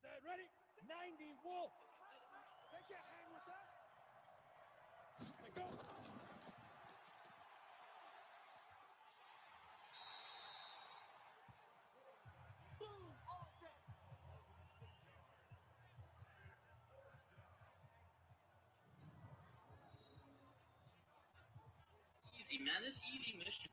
Set, ready? 90, Wolf. They can't hang with us. Let go. Boom, all day. Easy, man. This easy mission.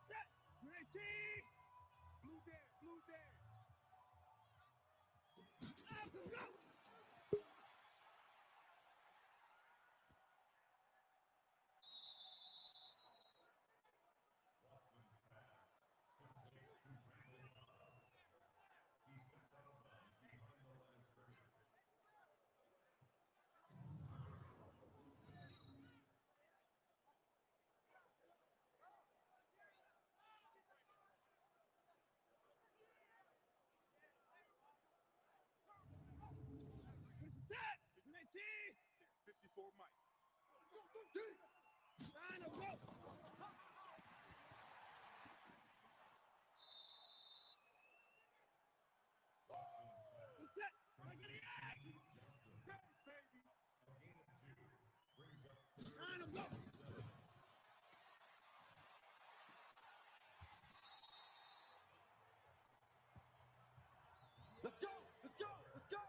Set, 19. Blue there, blue there. Up, go. Set, 19. 54 Mike. Go, go, deep. 9 of go. Set, like an egg. Baby. 9 of go. Let's go, let's go, let's go.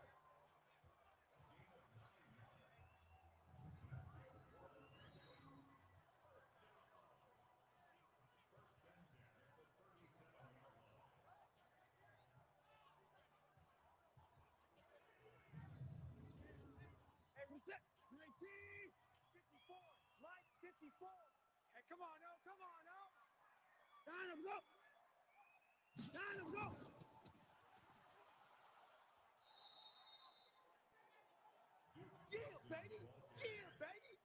Hey, reset, 19. 54, Mike, 54. Hey, come on, no, come on, no. 9 of go. 9 of go. Yeah, baby. Yeah, baby.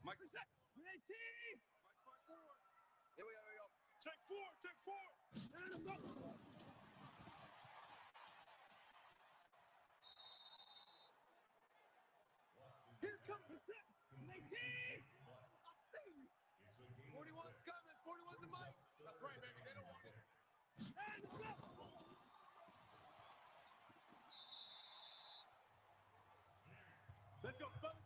Mike, reset. 19. Mike, 5-4. Here we go, here we go. Check 4, check 4. 9 of go. Here comes the set. 19. I see you. 41's coming. 41's the mic. That's right, baby. They don't want it. 9 of go. Let's go, fellas.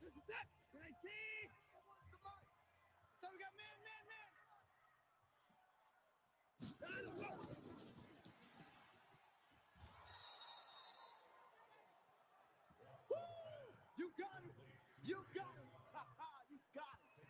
This is it. 19. What's the mic? So we got man. 9 of go. Woo! You got it. You got it. Ha ha. You got it.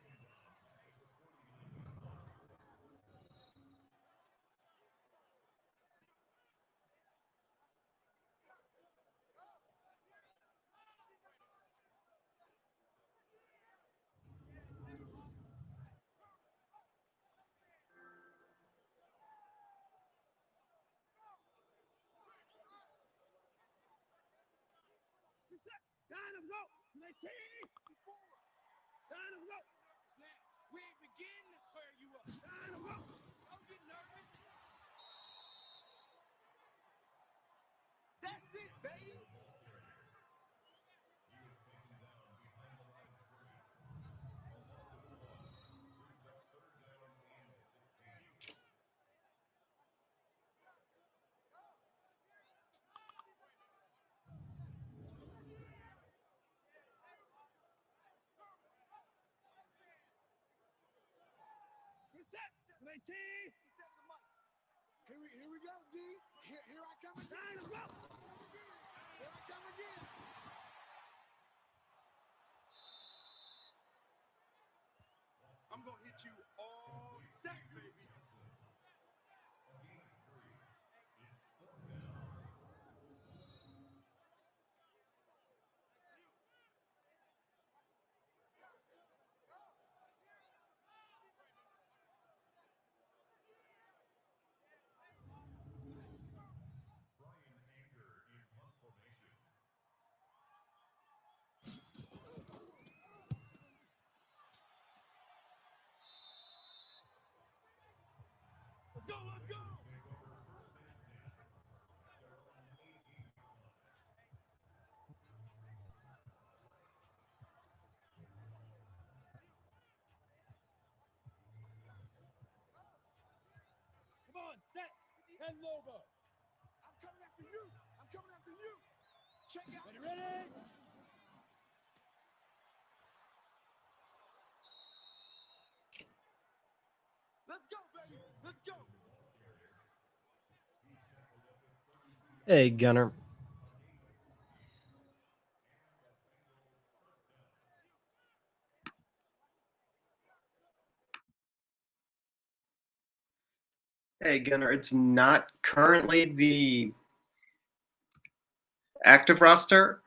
him go. 19. Down him go. We ain't beginning to tear you up. Down him go. Don't get nervous. That's it, baby. Set. 19. Here we go, D. Here I come again. Down him go. Here I come again. I'm going to hit you all day, baby. Let's go, let's go. Come on, set. 10 logo. I'm coming after you. I'm coming after you. Check out. Ready? Let's go, baby. Let's go. Hey, Gunner. Hey, Gunner. It's not currently the active roster.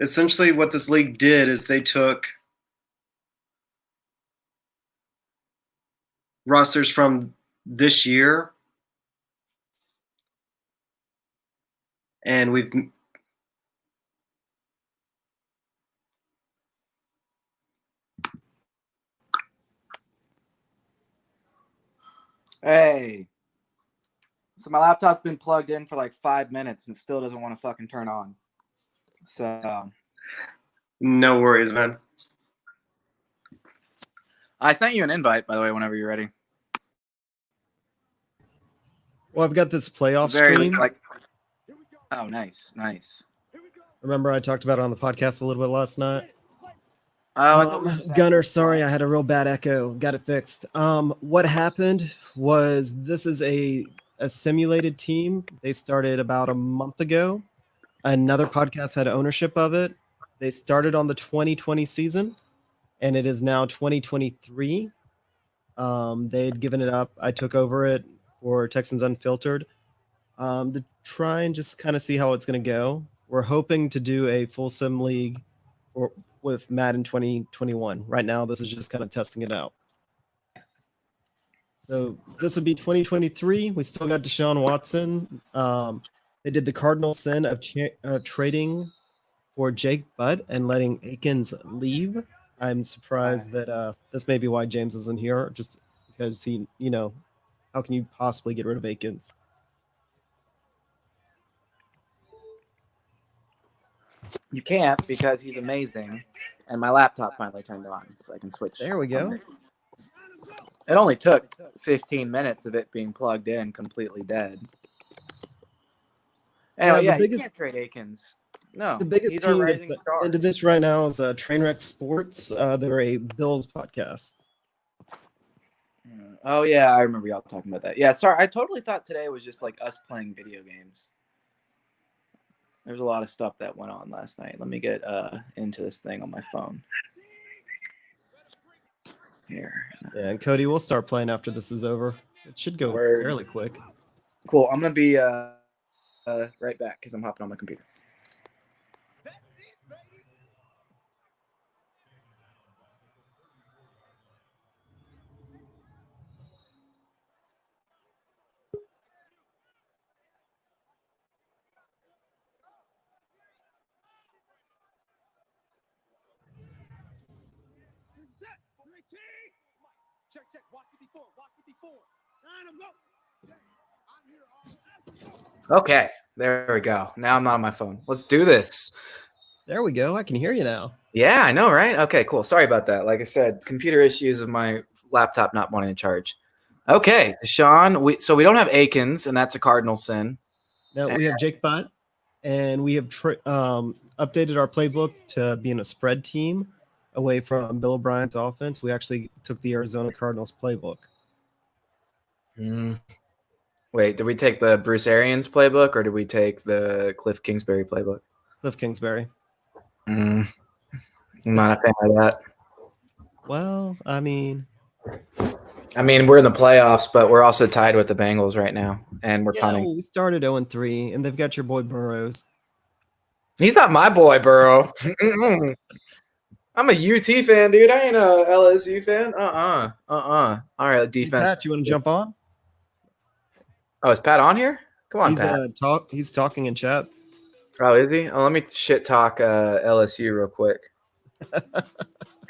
Essentially, what this league did is they took rosters from this year, and we've. Hey. So my laptop's been plugged in for like 5 minutes and still doesn't want to fucking turn on. So No worries, man. I sent you an invite, by the way, whenever you're ready. Well, I've got this playoff Very stream. Oh, nice. Remember, I talked about it on the podcast a little bit last night. Oh, I thought we were just Gunner, asking. sorry, I had a real bad echo. Got it fixed. What happened was this is a simulated team. They started about a month ago. Another podcast had ownership of it. They started on the 2020 season, and it is now 2023. They had given it up. I took over it for Texans Unfiltered to try and just kind of see how it's going to go. We're hoping to do a full sim league with Madden 2021. Right now, this is just kind of testing it out. So this would be 2023. We still got Deshaun Watson. They did the cardinal sin of trading for Jake Butt and letting Akins leave. I'm surprised that this may be why James isn't here, just because he, how can you possibly get rid of Akins? You can't because he's amazing. And my laptop finally turned on, so I can switch. There we go. It only took 15 minutes of it being plugged in, completely dead. Anyway, Yeah, you can't trade Akins. No, the biggest he's our team rising that's star. into this right now is Trainwreck Sports. They're a Bills podcast. Oh, yeah, I remember y'all talking about that. Yeah, sorry, I totally thought today was just like us playing video games. There's a lot of stuff that went on last night. Let me get into this thing on my phone. Here. Yeah, and Cody, we'll start playing after this is over. It should go fairly quick. Cool. I'm going to be right back because I'm hopping on my computer. Watch 54. Watch 54. Line them up. I'm here all. Okay, there we go. Now I'm not on my phone. Let's do this. There we go. I can hear you now. Yeah, I know, right? Okay, cool. Sorry about that. Like I said, computer issues of my laptop not wanting to charge. Okay, Deshaun. So we don't have Akins, and that's a cardinal sin. Now we have Jake Butt, and we have updated our playbook to being a spread team away from Bill O'Brien's offense. We actually took the Arizona Cardinals playbook. Wait, did we take the Bruce Arians playbook, or did we take the Cliff Kingsbury playbook? Cliff Kingsbury. I'm not a fan of that. Well, I mean, we're in the playoffs, but we're also tied with the Bengals right now, and we're punting. Well, we started 0-3, and they've got your boy Burrows. He's not my boy, Burrow. I'm a UT fan, dude. I ain't a LSU fan. All right, defense. Pat, you want to jump on? Oh, is Pat on here? Come on, Pat. He's talking in chat. Oh, is he? Oh, let me shit talk LSU real quick.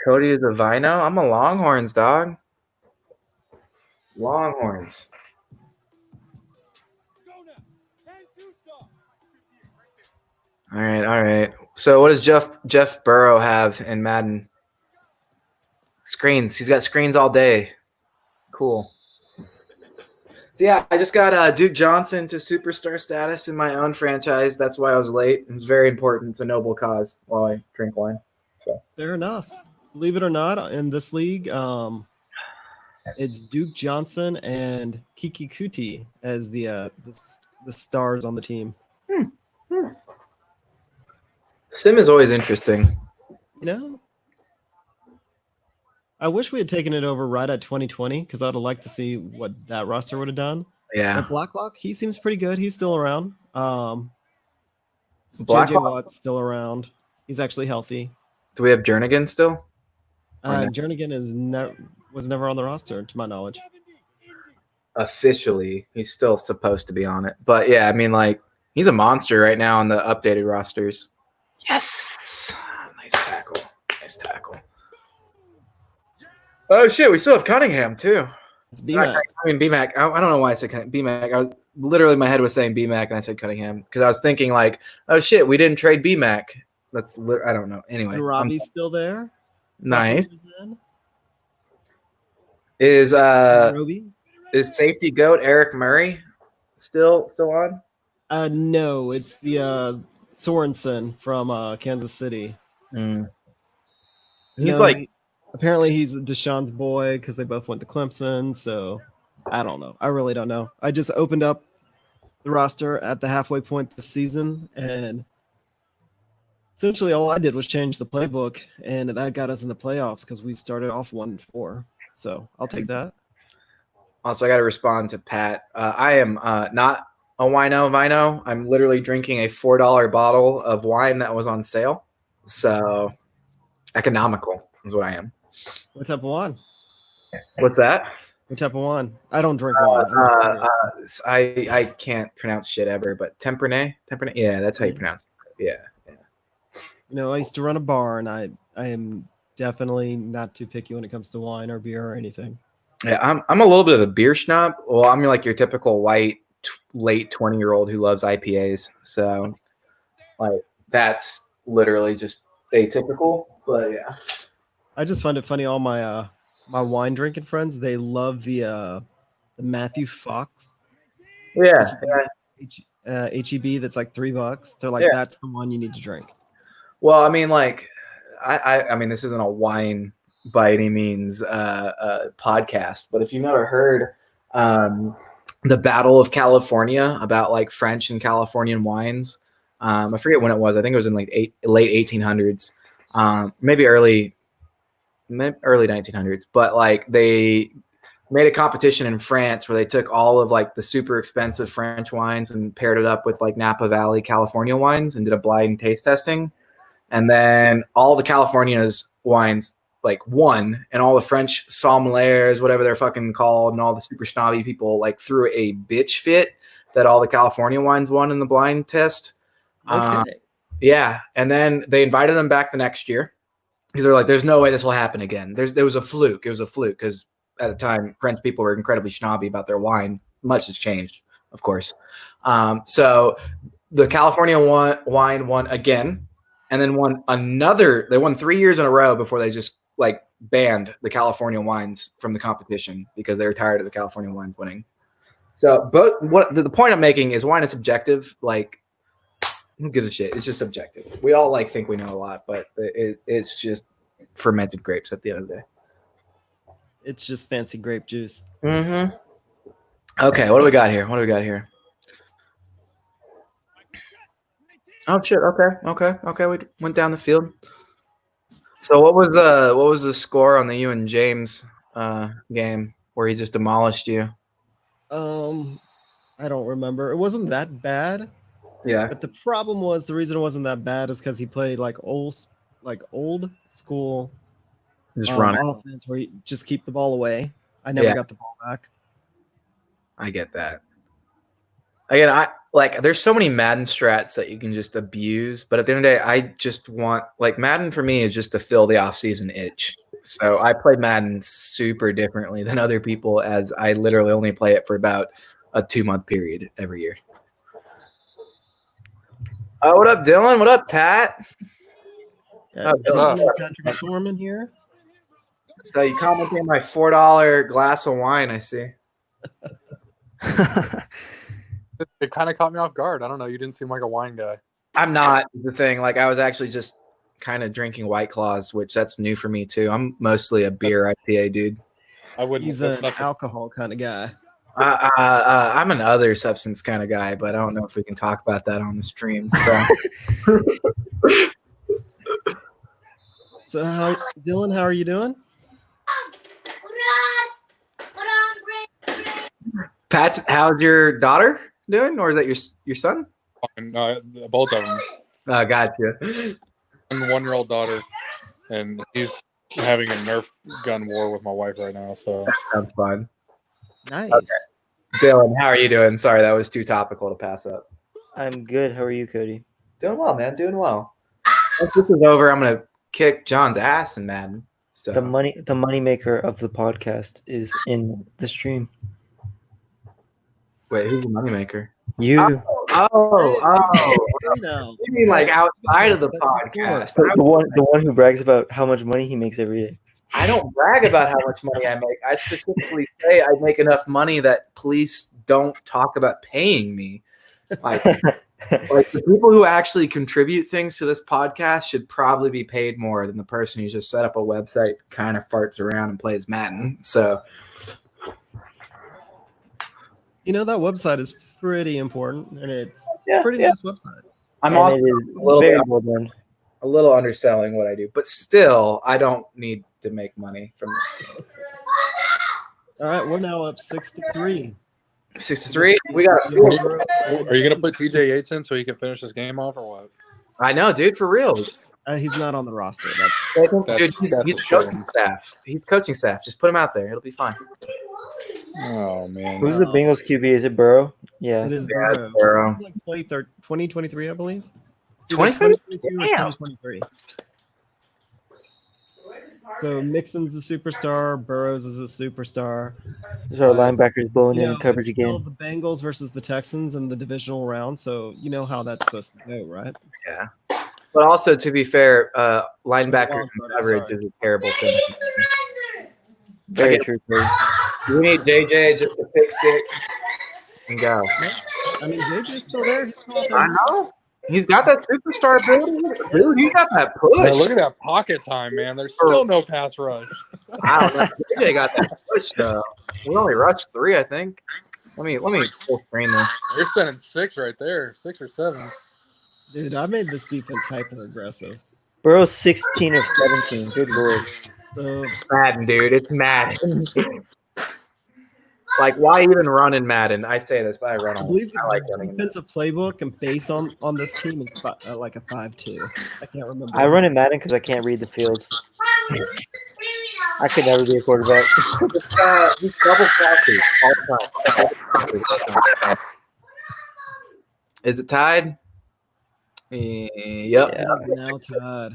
Cody is a Vino. I'm a Longhorns, dog. Longhorns. All right. So what does Jeff Burrow have in Madden? Screens. He's got screens all day. Cool. So yeah, I just got Duke Johnson to superstar status in my own franchise. That's why I was late. It was very important. It's a noble cause while I drink wine. So. Fair enough. Believe it or not, in this league, it's Duke Johnson and Kiki Kuti as the stars on the team. Sim is always interesting. You know, I wish we had taken it over right at 2020 because I would have liked to see what that roster would have done. Yeah. But Blacklock, he seems pretty good. He's still around. JJ Watt's still around. He's actually healthy. Do we have Jernigan still? Jernigan was never on the roster, to my knowledge. Officially, he's still supposed to be on it. But yeah, he's a monster right now on the updated rosters. Yes! Nice tackle. Oh, shit, we still have Cunningham, too. It's BMAC. BMAC. I don't know why I said BMAC. Literally, my head was saying BMAC, and I said Cunningham because I was thinking, oh, shit, we didn't trade BMAC. I don't know. Anyway. Robbie's still there. Nice. Is safety goat Eric Murray still on? No, it's the Sorensen from Kansas City. He's apparently he's Deshaun's boy because they both went to Clemson. So I don't know. I really don't know. I just opened up the roster at the halfway point this season, and essentially all I did was change the playbook, and that got us in the playoffs because we started off 1-4. So I'll take that. Also, I got to respond to Pat. I am not a Vino. I'm literally drinking a $4 bottle of wine that was on sale. So economical is what I am. What type of wine? What's that? What type of wine? I don't drink wine. I can't pronounce shit ever, but Tempranillo? Yeah, that's how you pronounce it. Yeah. You know, I used to run a bar, and I am definitely not too picky when it comes to wine or beer or anything. Yeah, I'm a little bit of a beer snob. Well, I'm like your typical white late 20-year-old who loves IPAs. So, that's literally just atypical. But yeah, I just find it funny. All my my wine drinking friends, they love the Matthew Fox. Yeah. HEB that's like $3. They're like, that's the one you need to drink. Well, I mean, this isn't a wine by any means podcast, but if you've never heard the Battle of California about French and Californian wines, I forget when it was. I think it was in late 1800s, maybe early 1900s. But they made a competition in France where they took all of the super expensive French wines and paired it up with Napa Valley California wines and did a blind taste testing. And then all the California's wines won, and all the French sommeliers, whatever they're fucking called, and all the super snobby people threw a bitch fit that all the California wines won in the blind test. Okay. Yeah, and then they invited them back the next year because they're like, "There's no way this will happen again." There was a fluke. It was a fluke because at the time, French people were incredibly snobby about their wine. Much has changed, of course. So the California wine won again, and then won another. They won 3 years in a row before they just like banned the California wines from the competition because they were tired of the California wine winning. So, but what the point I'm making is wine is subjective. Like, who gives a shit? It's just subjective. We all like think we know a lot, but it's just fermented grapes at the end of the day. It's just fancy grape juice. Mm-hmm. Okay, what do we got here? Oh shit! Okay. We went down the field. So what was the score on the you and James game where he just demolished you? I don't remember. It wasn't that bad. Yeah. But the problem was the reason it wasn't that bad is because he played like old school Just run it. offense where you just keep the ball away. I never got the ball back. I get that. Again, I like there's so many Madden strats that you can just abuse, but at the end of the day, I just want like Madden for me is just to fill the offseason itch. So I play Madden super differently than other people as I literally only play it for about a 2-month period every year. Oh, what up, Dylan? What up, Pat? Patrick McCorman here. So you commented on my $4 glass of wine, I see. It kind of caught me off guard. I don't know. You didn't seem like a wine guy. I'm not the thing. Like I was actually just kind of drinking White Claws, which that's new for me too. I'm mostly a beer IPA dude. I wouldn't. He's an alcohol kind of guy. I'm an other substance kind of guy, but I don't know if we can talk about that on the stream. So, so Dylan, how are you doing? Pat, how's your daughter doing, or is that your son? Both of them. Gotcha. I'm a 1-year-old daughter, and he's having a Nerf gun war with my wife right now. So that sounds fun. Nice. Okay. Dylan, how are you doing? Sorry, that was too topical to pass up. I'm good. How are you, Cody? Doing well, man. Doing well. Once this is over, I'm gonna kick John's ass in Madden. So. The money maker of the podcast is in the stream. Wait, who's the moneymaker? You. You mean like outside of the podcast? The one who brags about how much money he makes every day. I don't brag about how much money I make. I specifically say I make enough money that police don't talk about paying me. Like the people who actually contribute things to this podcast should probably be paid more than the person who just set up a website, kind of farts around and plays Madden. So, you know, that website is pretty important, and it's pretty nice website. I'm also a little underselling what I do, but still, I don't need to make money from this. All right, we're now up 6-3. 6-3. We got. Are you gonna put TJ Yates in so he can finish this game off, or what? I know, dude. For real. He's not on the roster. Dude, he's coaching staff. He's coaching staff. Just put him out there. It'll be fine. Oh man. Who's the Bengals QB? Is it Burrow? Yeah. It is Burrow. Burrow. It's like 2023, I believe. 2022 or 2023. So Mixon's a superstar. Burrows is a superstar. There's our linebackers blowing in coverage it's still again. the Bengals versus the Texans in the divisional round. So you know how that's supposed to go, right? Yeah. But also, to be fair, linebacker coverage is a terrible thing. Very true. We need JJ just to pick 6 and go. I mean, JJ's still there. He's still out there. I know. He's got that superstar ability. Dude, he got that push. Yeah, look at that pocket time, man. There's still no pass rush. I don't know. JJ got that push, though. We only rushed 3, I think. Let me full screen this. You're sending 6 right there, 6 or 7. Dude, I made this defense hyper aggressive. Burrow's 16 of 17. Good lord. So Madden, dude. It's Madden. Like, why even run in Madden? I say this, but I run I all. believe I like the running. defensive playbook and base on this team is like a 5-2. I can't remember. I run in Madden because I can't read the field. I could never be a quarterback. Just double crosses all the time. Is it tied? Yep. Yeah, it's now tied.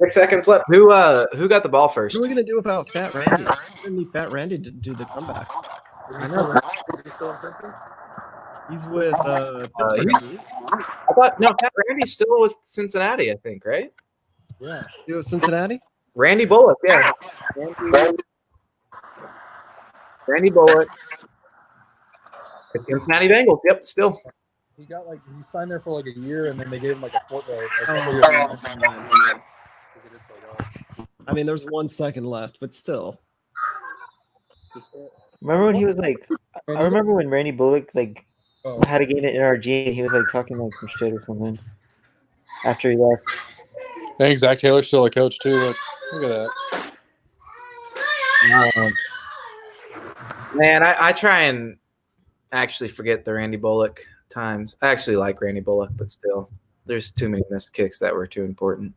6 seconds left. Who got the ball first? What are we gonna do without Fat Randy? We need Fat Randy to do the comeback. I know. He's with Pittsburgh. I thought Pat Randy's still with Cincinnati, I think, right? Yeah. He with Cincinnati? Randy Bullock, yeah. Randy Bullock. The Cincinnati Bengals, yep, still. He signed there for like a year, and then they gave him like a couple years. I mean, there's 1 second left, but still. Remember when he was like? I remember when Randy Bullock had a game at NRG and he was like talking like some shit or something after he left. I think Zach Taylor's still a coach too. Look at that. Man, I try and actually forget the Randy Bullock times. I actually like Randy Bullock, but still, there's too many missed kicks that were too important.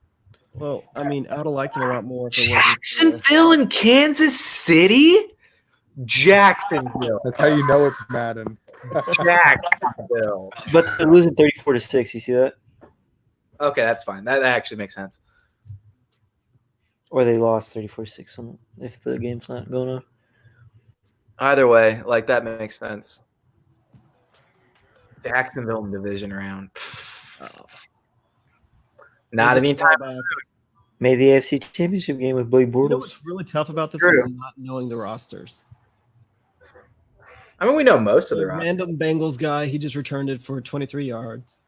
Well, I mean, I would have liked him a lot more if it wasn't. Jacksonville and Kansas City? Jacksonville. That's how you know it's Madden. Jacksonville. But they're losing 34-6. You see that? Okay, that's fine. That actually makes sense. Or they lost 34-6 if the game's not going on. Either way, that makes sense. Jacksonville in division round. Not anytime soon. Made the AFC Championship game with Blake Bortles. You know what's really tough about this is not knowing the rosters. I mean, we know most of the rosters. Random Bengals guy, he just returned it for 23 yards.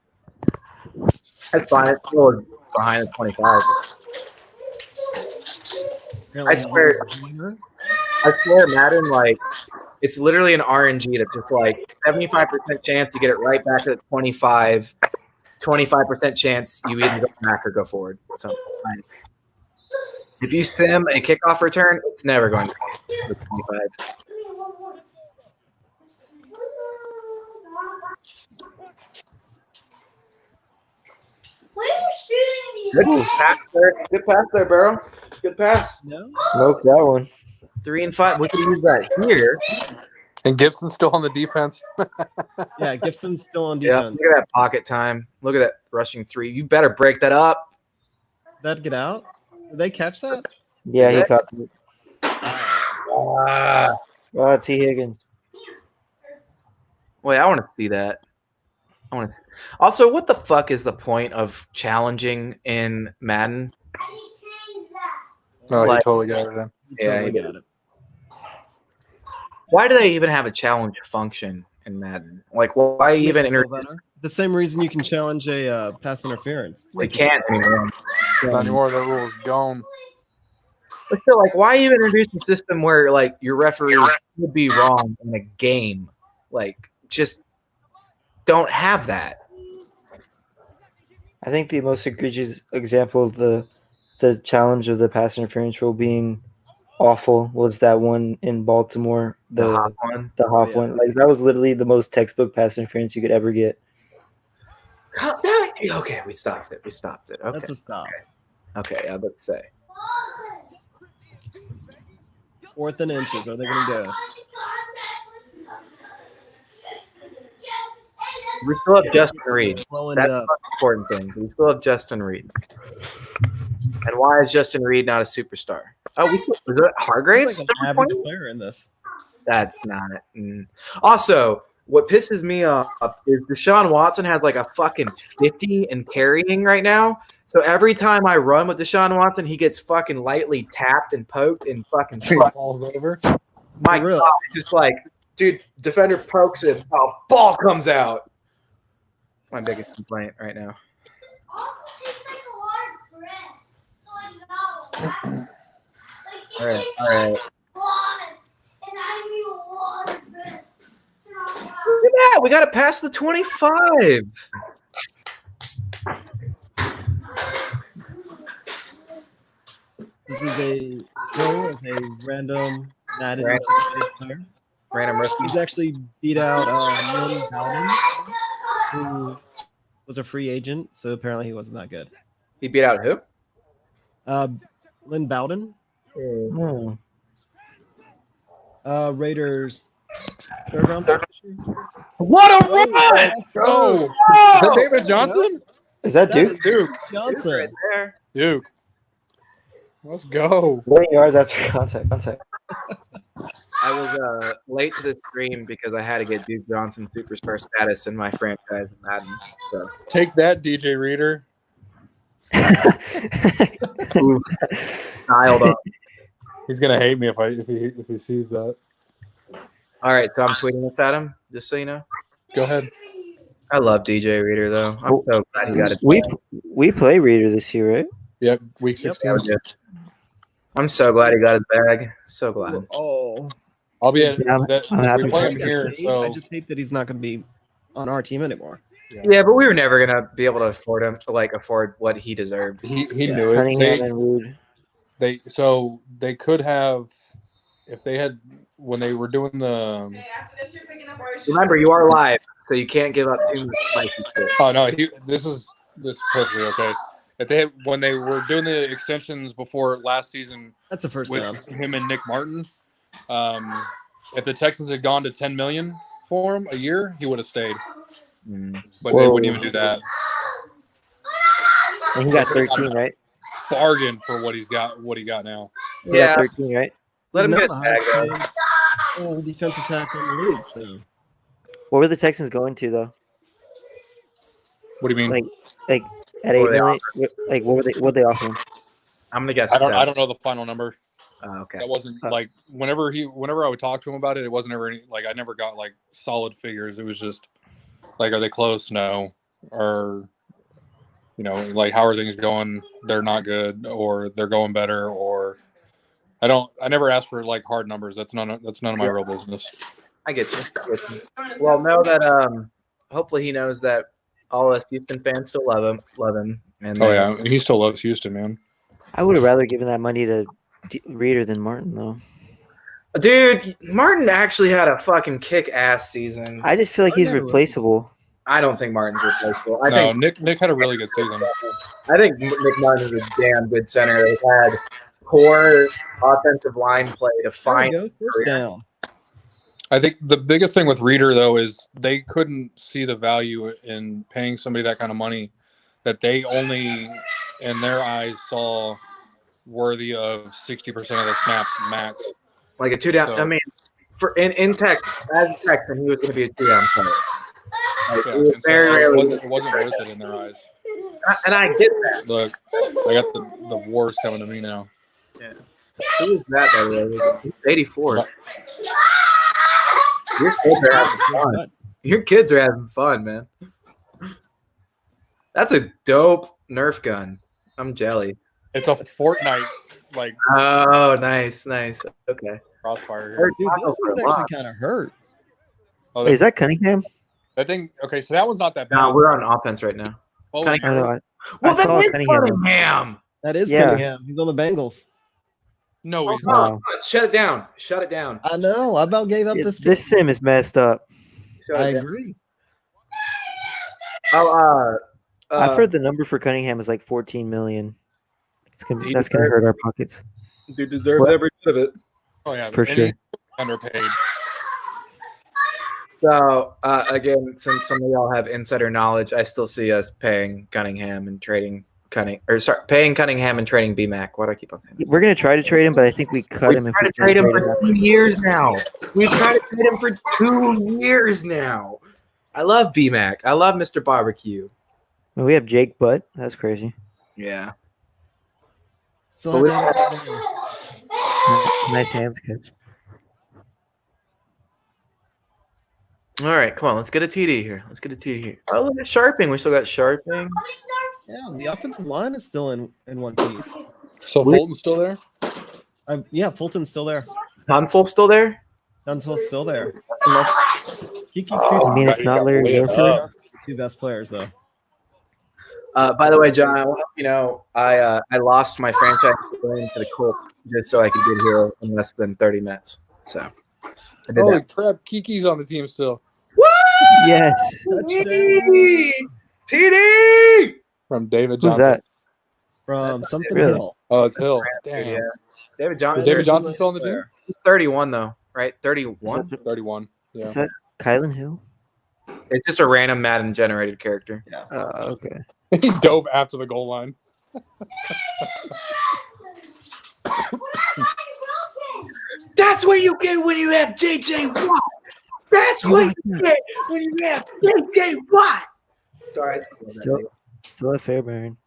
That's fine. It's still behind the 25. Apparently I swear, Madden, it's literally an RNG that's just 75% chance you get it right back at 25, 25% chance you either go back or go forward. So if you sim a kickoff return, it's never going to be 25. Good pass there, Burrow. Good pass. No? Smoke that one. 3 and 5. We could use that here. And Gibson's still on the defense. Yeah, Gibson's still on Yeah, defense. look at that pocket time. Look at that rushing 3. You better break that up. That'd get out? Did they catch that? Yeah, he caught it. T. Higgins. Wait, I want to see that. Also, what the fuck is the point of challenging in Madden? No, he totally got it in. Totally got it. Why do they even have a challenge function in Madden? Why even introduce? The same reason you can challenge a pass interference. They can't anymore. Not anymore. That rule is gone. But still, why even introduce a system where your referees would be wrong in a game? Just don't have that. I think the most egregious example of the challenge of the pass interference rule being awful was that one in Baltimore, the Hop one. The Hop one. That was literally the most textbook pass interference you could ever get. Okay, we stopped it. Okay. That's a stop. Okay, I was about to say. 4th and inches. Are they going to go? We still have Justin Reed. Blowing That's it up. the important thing. We still have Justin Reed. And why is Justin Reed not a superstar? Oh, is it Hargraves? Like an average player in this. That's not it. Also, what pisses me off is Deshaun Watson has a fucking 50 in carrying right now. So every time I run with Deshaun Watson, he gets fucking lightly tapped and poked and fucking falls over. My God, it's just dude, defender pokes it, ball comes out. It's my biggest complaint right now. All right. Look at that. We got to pass the 25. This is a random Madden player. Random rookie. He's actually beat out Lynn Bowden, who was a free agent, so apparently he wasn't that good. He beat out who? Lynn Bowden. Raiders third round pick. What a run! Let's go! Is that David Johnson? Is that Duke? Duke. Johnson. Right there. Duke. Let's go. 1 yards after contact. I was late to the stream because I had to get Duke Johnson superstar status in my franchise in Madden. So. Take that, DJ Reader. Ooh, dialed up. He's gonna hate me if he sees that. All right, so I'm tweeting this at him, just so you know. Go ahead. I love DJ Reader though. I'm so glad he got it. We play Reader this year, right? Yep, week 16. I'm so glad he got his bag. So glad. Oh, I'll be at I'm happy we for play him. him here. So I just hate that he's not going to be on our team anymore. Yeah, but we were never gonna be able to afford what he deserved. he Yeah. knew it. Cunningham and Rude. They could have if they had when they were doing the. Remember, you are live, so you can't give up too much. Oh no, this is perfectly okay. If they had, when they were doing the extensions before last season That's a first with down. him and Nick Martin, if the Texans had gone to $10 million for him a year, he would have stayed. But they wouldn't even do that. And he got 13, right? Bargain for what he got now. He got 13, right? Let him He's get not back. the highest paid, defensive tackle in the league. So. What were the Texans going to though? What do you mean? Like at What were 8 they million? Like what they offering? I'm gonna guess. I 7. don't know the final number. Okay. That wasn't like whenever I would talk to him about it, it wasn't ever any, like I never got like solid figures. It was just like, are they close? No. Or like how are things going? They're not good, or they're going better, or I never asked for like hard numbers. That's none of my real business. I get you. Well, know that hopefully he knows that all us Houston fans still love him. And Yeah, he still loves Houston, man. I would have rather given that money to Reader than Martin though. Dude, Martin actually had a fucking kick-ass season. I just feel like he's replaceable. I don't think Martin's replaceable. I think Nick had a really good season. I think Nick Martin is a damn good center. They had poor offensive line play to find. There we go. First down. I think the biggest thing with Reader though is they couldn't see the value in paying somebody that kind of money that they only in their eyes saw worthy of 60% of the snaps max. Like a 2-down. So, I mean, for in Texas, as a Texan, he was going to be a 2-down player. Like, yeah, it was and so very rarely. it wasn't worth it in their eyes. And I get that. Look, I got the wars coming to me now. Yeah. Who is that, by the way? He's 84. Your kids are having fun. Your kids are having fun, man. That's a dope Nerf gun. I'm jelly. It's a Fortnite like Oh, nice. Okay. crossfire here. Dude, this one's actually kind of hurt. Oh, Wait, is that Cunningham? that thing? Okay, so that one's not that bad. No, we're on offense right now. Oh, I don't know. Well, I that saw is Cunningham. Cunningham. That is Yeah. Cunningham. He's on the Bengals. no, he's Come not. on. Shut it down. Shut it down. I know. I about gave up this. This sim is messed up. Shut I it down. agree. Oh, I've heard the number for Cunningham is like 14 million. He That's gonna hurt our pockets dude deserves What? every bit of it. Oh yeah, for and sure. he's underpaid. So again, since some of y'all have insider knowledge, I still see us paying Cunningham and trading paying Cunningham and trading BMAC. Why do I keep on saying this? We're gonna try to trade him, but I think we cut him We've if tried we to trade him trade for 2 years now. We've tried to trade him for 2 years now. I love BMAC. I love Mr. Barbecue. Well, we have Jake Butt. That's crazy. Yeah. Still have Nice hands catch. All right, come on. Let's get a TD here. Oh, look at Sharping. We still got Sharping. yeah, the offensive line is still in one piece. So Fulton's still there? Yeah, Fulton's still there. Tunsil still there? Dunstall's still there. Kiki I mean, it's not Larry Gilford. Two best players though. By the way, John, I want you know I lost my franchise going to the Colts just so I could get here in less than 30 minutes. So I did Holy that. crap, Kiki's on the team still. Yes. TD From David Who's Johnson. that? From That's something really- Hill. Oh, it's Hill. Damn. Yeah. David Johnson. Is David Johnson still on the team? He's 31 though, right? 31. 31. Yeah. Is that Kylan Hill? It's just a random Madden generated character. Okay. He dove after the goal line. That's what you get when you have JJ Watt. That's what you get when you have JJ Watt. Sorry, Still a Fairbairn.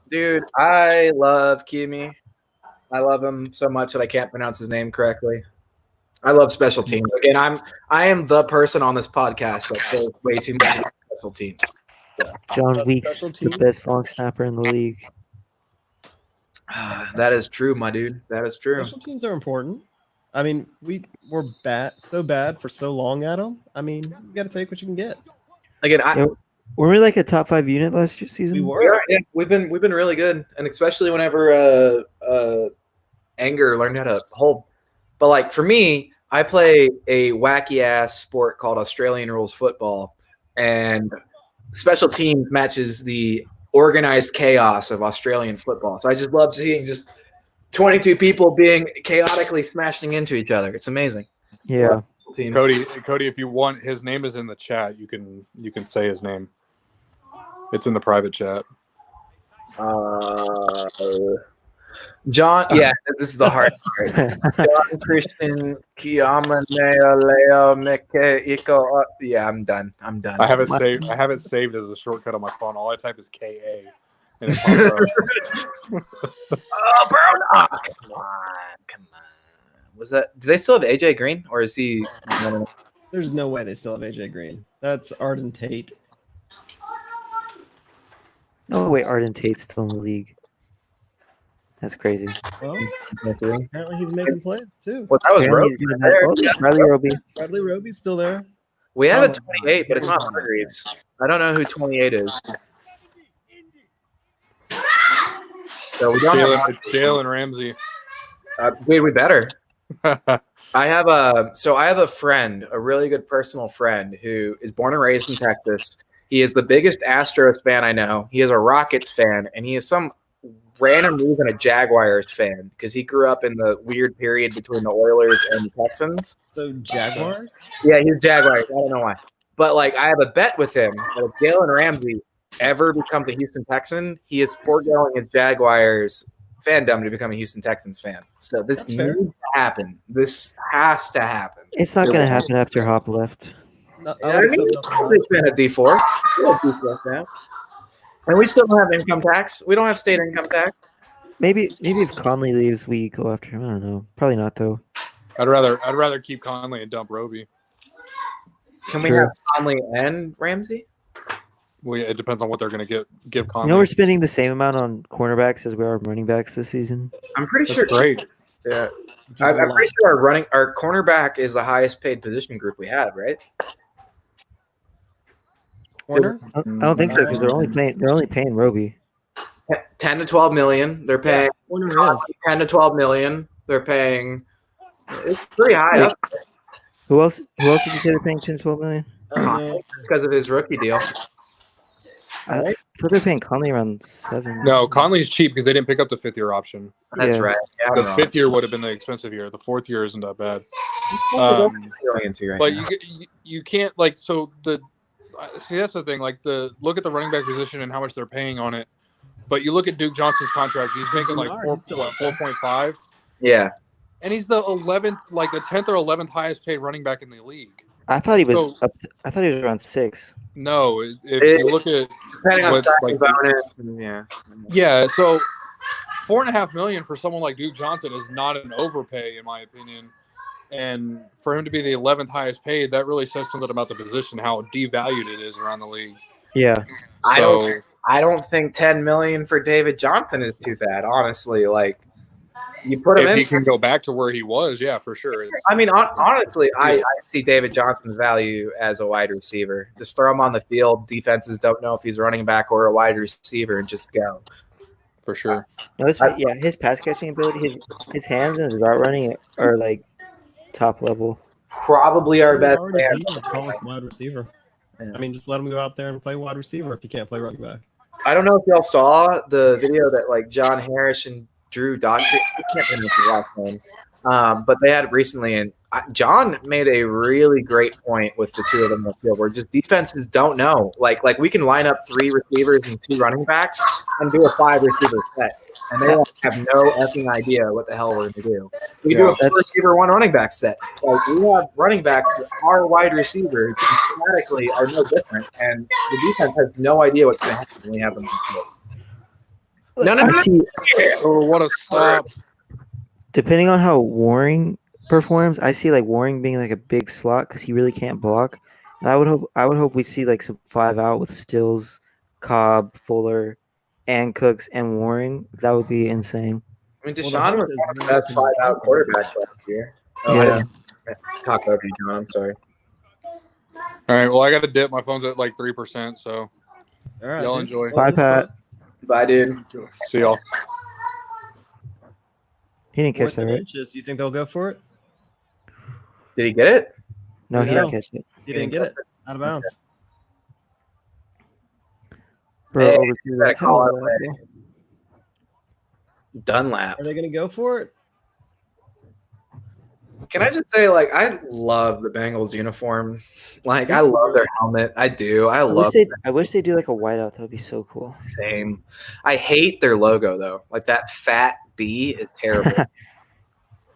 dude. I love Kimi. I love him so much that I can't pronounce his name correctly. I love special teams. Again, I am the person on this podcast that plays way too much special teams. John That's Weeks, special the teams? best long snapper in the league. That is true, my dude. That is true. Special teams are important. I mean, we were so bad for so long at them. I mean, you got to take what you can get. Again, Were we like a top 5 unit last season? We were. yeah, we've been really good, and especially whenever Anger learned how to hold. But like for me, I play a wacky ass sport called Australian rules football, and special teams matches the organized chaos of Australian football. So I just love seeing just 22 people being chaotically smashing into each other. It's amazing. Yeah. Teams. Cody, if you want, his name is in the chat. You can say his name. It's in the private chat. John, yeah, this is the hard part. John Christian Kiamanea Leo Meke Iko. Yeah, I'm done. I have it saved. I have it saved as a shortcut on my phone. All I type is KA. And it pops up. Oh, bro, no. Come on. Was that? Do they still have AJ Green, or is he? No. There's no way they still have AJ Green. That's Arden Tate. No way Arden Tate's still in the league. That's crazy. Well, apparently he's making plays too. Well, that was Apparently Roby. he's gonna have Riley Roby. Bradley Roby's still there. We have a 28, but it's not Hargreaves. I don't know who 28 is. So we don't have It's Jalen Ramsey. dude, we better. I have a friend, a really good personal friend who is born and raised in Texas. He is the biggest Astros fan I know. He is a Rockets fan, and he is some random reason a Jaguars fan because he grew up in the weird period between the Oilers and the Texans. So Jaguars? Yeah, he's Jaguars. I don't know why. But like I have a bet with him that if Jalen Ramsey ever becomes a Houston Texan, he is foregoing his Jaguars fandom to become a Houston Texans fan. So this That's needs fair. to happen. This has to happen. It's not gonna happen after Hop left. No, I mean, he's been a D4. We're a D4 now. And we still don't have income tax. We don't have state income tax. Maybe if Conley leaves, we go after him. I don't know. Probably not though. I'd rather keep Conley and dump Roby. Can we Sure. have Conley and Ramsey? It depends on what they're going to give Conley. You know we're spending the same amount on cornerbacks as we are running backs this season. I'm pretty That's sure. great. Yeah. I'm pretty sure our cornerback is the highest paid position group we have, right? Corner? I don't think so because they're only paying Roby. 10 to 12 million. They're paying Corner Conley is. 10 to 12 million. They're paying. It's pretty high up Who else did you say they're paying 10, 12 million? because of his rookie deal. I thought they're paying Conley around 7. No, Conley's cheap because they didn't pick up the 5th year option. That's Yeah. right. Yeah, I'm The wrong. 5th year would have been the expensive year. The 4th year isn't that bad. Going into right But now. you can't like so the see that's the thing like look at the running back position and how much they're paying on it. But you look at Duke Johnson's contract; he's making like 4.5, Yeah. and he's the 11th, like the 10th or 11th highest paid running back in the league. I thought he was So- I thought he was around 6. No, if you look at Depending on what, signing like, bonus and yeah, so $4.5 million for someone like Duke Johnson is not an overpay in my opinion. And for him to be the 11th highest paid, that really says something about the position, how devalued it is around the league. Yeah. I don't think 10 million for David Johnson is too bad, honestly. Like you put him If in. he can go back to where he was, yeah, for sure. I mean, honestly, I see David Johnson's value as a wide receiver. Just throw him on the field. Defenses don't know if he's running back or a wide receiver, and just go. For sure. No, his pass catching ability, his hands and his route running are like top level. Probably our best man. Tallest wide receiver. Yeah. I mean, just let him go out there and play wide receiver if he can't play running back. I don't know if y'all saw the video that like John Harris and Drew Doxey. I can't remember the last name. But they had it recently, and John made a really great point with the two of them on the field, where just defenses don't know. Like we can line up 3 receivers and 2 running backs and do a 5 receiver set, and they won't have no effing idea what the hell we're going to do. We do a 4 receiver, 1 running back set. Like, we have running backs that are wide receivers and schematically are no different, and the defense has no idea what's going to happen when we have them on the field. No. Oh, what a stop! Depending on how Waring performs, I see like Waring being like a big slot because he really can't block. And I would hope we see like some 5 out with Stills, Cobb, Fuller, and Cooks and Waring. That would be insane. I mean, Deshaun was one of the best 5 out quarterbacks last year. Yeah. Talk over you, John. I'm sorry. All right, well, I got to dip. My phone's at like 3%, so All right, y'all dude. enjoy. Bye, Pat. Bye, dude. See y'all. He didn't catch 4th that, and right? inches. You think they'll go for it? Did he get it? No, he No. didn't catch it. You didn't get it. Out of bounds. Bro, Hey, over to you better the call it Dunlap. Are they going to go for it? Can I just say, like, I love the Bengals uniform. Like, I love their helmet. I do. I love I wish they do like a whiteout. That would be so cool. the same. I hate their logo, though. Like, that fat B is terrible.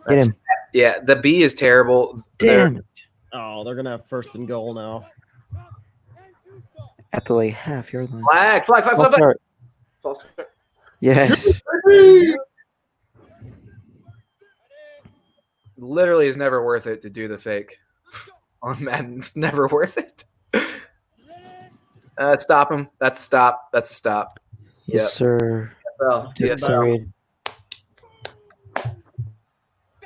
Get him. Yeah, the B is terrible. Damn. Oh, they're going to have 1st and goal now. At the like half-yard line. Flag. False start. False start. Yes. Literally is never worth it to do the fake on Madden. It's never worth it. Stop him. That's a stop. That's a stop. Yes, Yep. sir. Well, Yes, sir.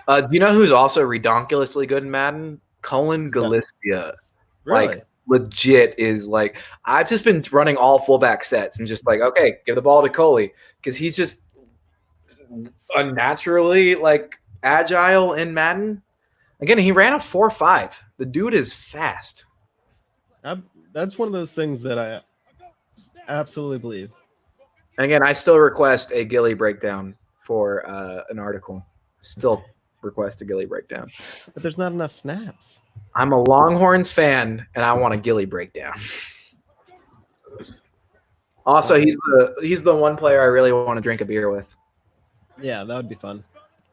do you know who's also redonkulously good in Madden? Colin Galicia. Really? Like, legit is like, I've just been running all fullback sets and just like, okay, give the ball to Coley, because he's just unnaturally like agile in Madden. Again, he ran a 4.5. The dude is fast. That's one of those things that I absolutely believe. Again, I still request a Gilly breakdown for an article. Still request a Gilly breakdown. But there's not enough snaps. I'm a Longhorns fan, and I want a Gilly breakdown. Also, he's the one player I really want to drink a beer with. Yeah, that would be fun.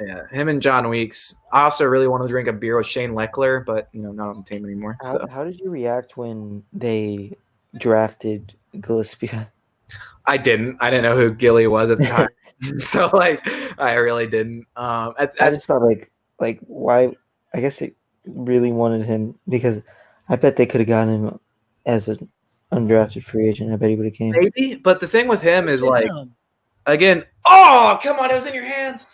Yeah, him and John Weeks. I also really want to drink a beer with Shane Leckler, but not on the team anymore. So How did you react when they drafted Gillespie? I didn't know who Gilly was at the time. So like, I really didn't. I just thought like why? I guess they really wanted him because I bet they could have gotten him as an undrafted free agent. I bet he would have came. Maybe, but the thing with him is like, Yeah. again, oh come on, it was in your hands.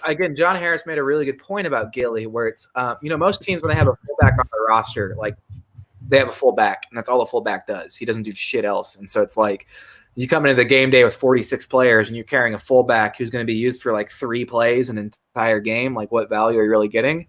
Again, John Harris made a really good point about Gilly, where it's most teams when they have a fullback on their roster, like they have a fullback, and that's all the fullback does. He doesn't do shit else, and so it's like you come into the game day with 46 players, and you're carrying a fullback who's going to be used for like 3 plays an entire game. Like, what value are you really getting?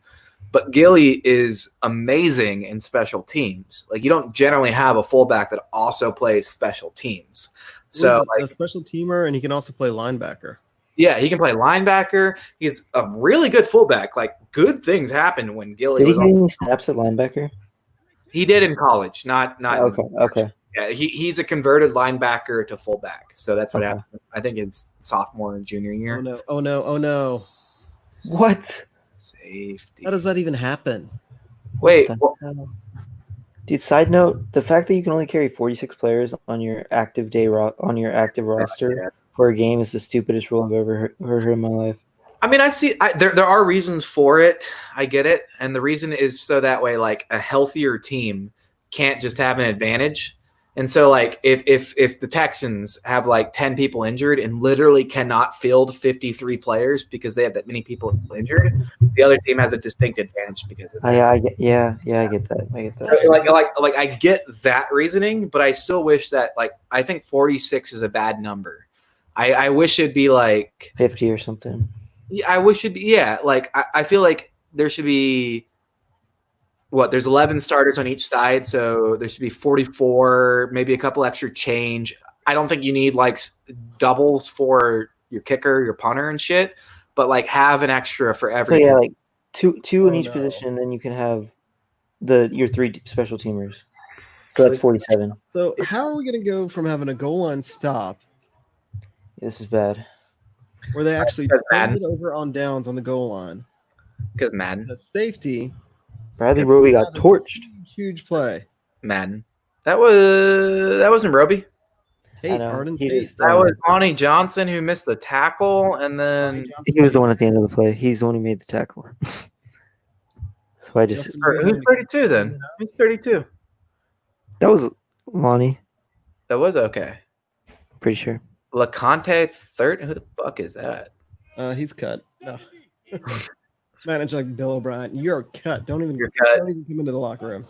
But Gilly is amazing in special teams. Like, you don't generally have a fullback that also plays special teams. So He's like, a special teamer, and he can also play linebacker. yeah, he can play linebacker. He's a really good fullback. Like, good things happened when Gilly Did he was get on. any snaps at linebacker? He did in college, not. Okay. Yeah, he's a converted linebacker to fullback. So that's what Okay. happened. I think his sophomore and junior year. Oh no! What? Safety. How does that even happen? Wait, The hell? Dude, side note, the fact that you can only carry 46 players on your active roster for a game is the stupidest rule I've ever heard in my life. I mean, there are reasons for it. I get it. And the reason is so that way, like, a healthier team can't just have an advantage. And so, like, if the Texans have, like, 10 people injured and literally cannot field 53 players because they have that many people injured, the other team has a distinct advantage because of that. I get that. I get that. Like, I get that reasoning, but I still wish that, like, I think 46 is a bad number. I wish it'd be, like, 50 or something. Yeah, I wish it'd be, yeah. Like, I feel like there should be, there's 11 starters on each side, so there should be 44, maybe a couple extra change. I don't think you need, like, doubles for your kicker, your punter, and shit, but, like, have an extra for every. So, yeah, like two in Oh, each no. position, and then you can have your 3 special teamers. So that's 47. So how are we going to go from having a goal line stop This is bad. where they actually Because turned Madden. it over on downs on the goal line? Because Madden. The safety. Bradley Roby got This torched. Huge play. Madden. That wasn't Roby. Tate, know. Arden He Tate. just, That was Lonnie Johnson who missed the tackle, and Lonnie then Johnson. He was the one at the end of the play. He's the one who made the tackle. So I just Justin who's Reed. 32 then? Who's 32? that was Lonnie. That was okay. Pretty sure. LeConte third. Who the fuck is that? He's cut. No. Managed like Bill O'Brien. You're cut. Don't even You're cut. Don't even come into the locker room.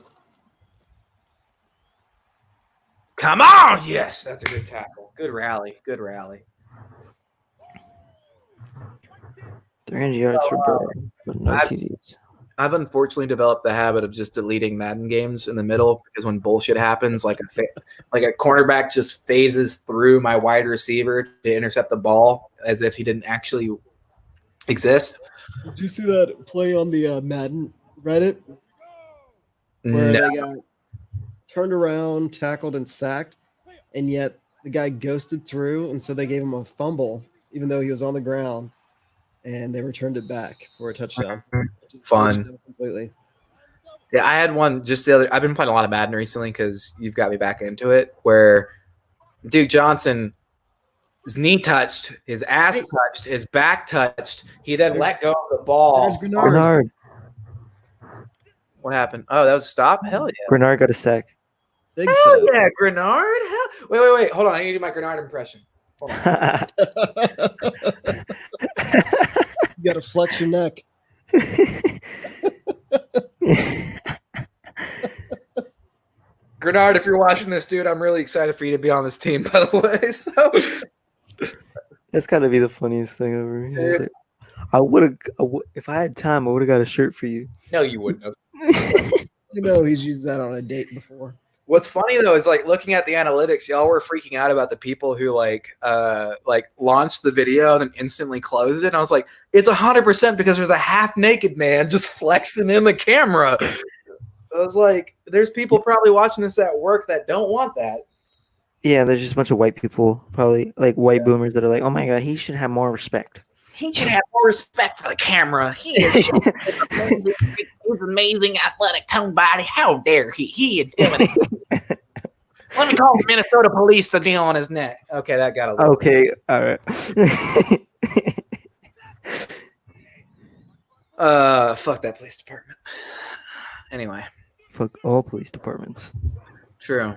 Come on! Yes, that's a good tackle. Good rally. Good rally. 300 yards for Burrow, but no TDs. I've unfortunately developed the habit of just deleting Madden games in the middle because when bullshit happens, like a cornerback just phases through my wide receiver to intercept the ball as if he didn't actually exist. Did you see that play on the Madden Reddit where No. they got turned around, tackled, and sacked, and yet the guy ghosted through, and so they gave him a fumble even though he was on the ground, and they returned it back for a touchdown. Which is Fun. completely. Yeah, I had one just the other. I've been playing a lot of Madden recently because you've got me back into it. Where Duke Johnson, his knee touched, his ass touched, his back touched. He then let go of the ball. There's Grenard. Grenard. What happened? Oh, that was a stop. Hell yeah! Grenard got a sack. Big Hell sack. yeah, Grenard. Hell. Wait. Hold on. I need to do my Grenard impression. Hold on. You got to flex your neck. Grenard, if you're watching this, dude, I'm really excited for you to be on this team. By the way, so That's got to be the funniest thing ever. He's just like, I would have, if I had time, I would have got a shirt for you. no, you wouldn't have. You know he's used that on a date before. What's funny though is like looking at the analytics, y'all were freaking out about the people who like launched the video and then instantly closed it. And I was like, it's 100% because there's a half naked man just flexing in the camera. I was like, there's people probably watching this at work that don't want that. Yeah, there's just a bunch of white people, probably like white boomers that are like, oh my God, he should have more respect. He should have more respect for the camera. He is his amazing athletic tone body. How dare he? He intimidates. Let me call the Minnesota police to deal on his neck. Okay, that got a little. Okay, all right. Fuck that police department. Anyway, Fuck all police departments. true.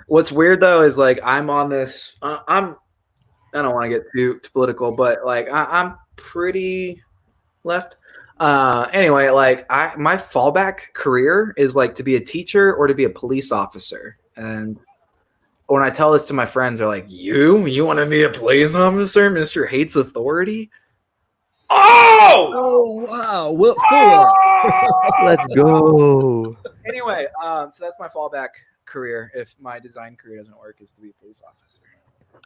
What's weird though is like I'm on this. I don't want to get too political, but like I'm pretty left. Anyway, like my fallback career is like to be a teacher or to be a police officer. And when I tell this to my friends, they're like, "You want to be a police officer, Mr. Hates Authority?" Oh wow! What for? Let's go. Anyway, so that's my fallback career. If my design career doesn't work, is to be a police officer.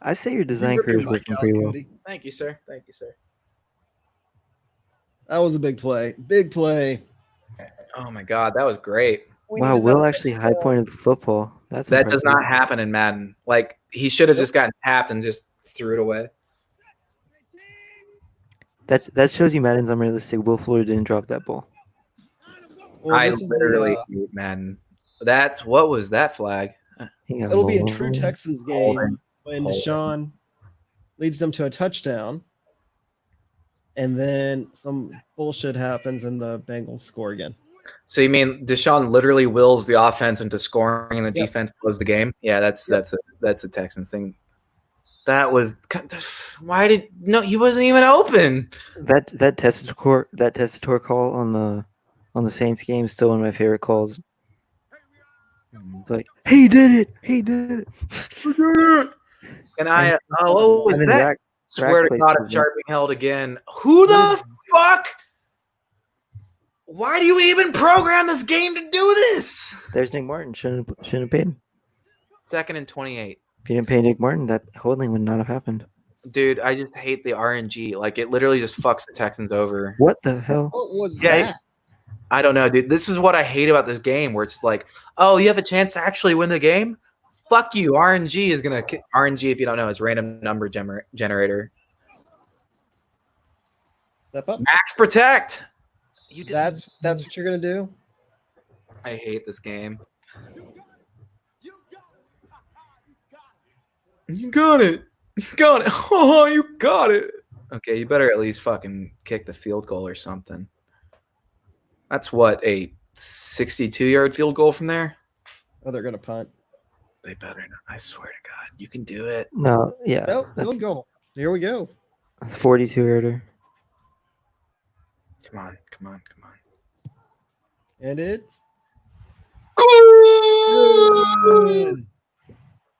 I say your design Rip career your is mic working out, pretty well. Cody. Thank you, sir. Thank you, sir. That was a big play. Big play. Oh my God, that was great. Wow, Will actually high pointed the football. That's That does impressive. not happen in Madden. Like he should have just gotten tapped and just threw it away. That shows you Madden's unrealistic. Will Fuller didn't drop that ball. Well, I this will be, literally hate Madden. What was that flag? He got it'll be a mauled. true Texans game when Deshaun leads them to a touchdown, and then some bullshit happens and the Bengals score again. So you mean Deshaun literally wills the offense into scoring and the Yep. defense blows the game? Yeah, that's a Texans thing. That was he wasn't even open. That testator call on the Saints game is still one of my favorite calls. It's like he did it. And what was And then that? Rack Swear to played God, for I'm them. sharp being held again. Who the fuck? Why do you even program this game to do this? There's Nick Martin. Shouldn't have paid him. 2nd and 28. If you didn't pay Nick Martin, that holding would not have happened. Dude, I just hate the RNG. Like, it literally just fucks the Texans over. What the hell? What was Yeah. that? I don't know, dude. This is what I hate about this game, where it's like, oh, you have a chance to actually win the game? Fuck you. RNG is going to – RNG, if you don't know, is random number generator. Step up. Max protect. You did. That's what you're gonna do. I hate this game. You got it. You got it. You got it. Oh, you got it. Okay, you better at least fucking kick the field goal or something. That's what, a 62-yard field goal from there? Oh, they're gonna punt. They better not. I swear to God, you can do it. No, yeah. Nope, That's field goal. Here we go. 42-yarder. Come on, come on, come on. And it's Good.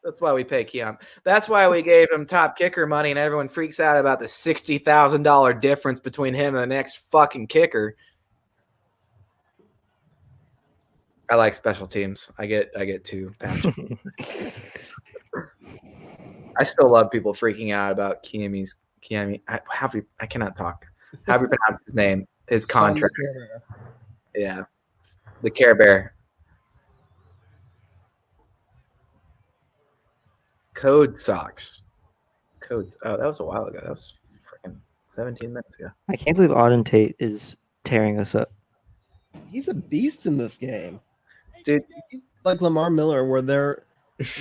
That's why we pay Keon. That's why we gave him top kicker money, and everyone freaks out about the $60,000 difference between him and the next fucking kicker. I like special teams. I get too passionate. I still love people freaking out about Kiami. I cannot talk. How do you pronounce his name? His contract. Yeah. The Care Bear. Code socks. Codes. Oh, that was a while ago. That was freaking 17 minutes ago. I can't believe Auden Tate is tearing us up. He's a beast in this game. Dude, He's like Lamar Miller, where they're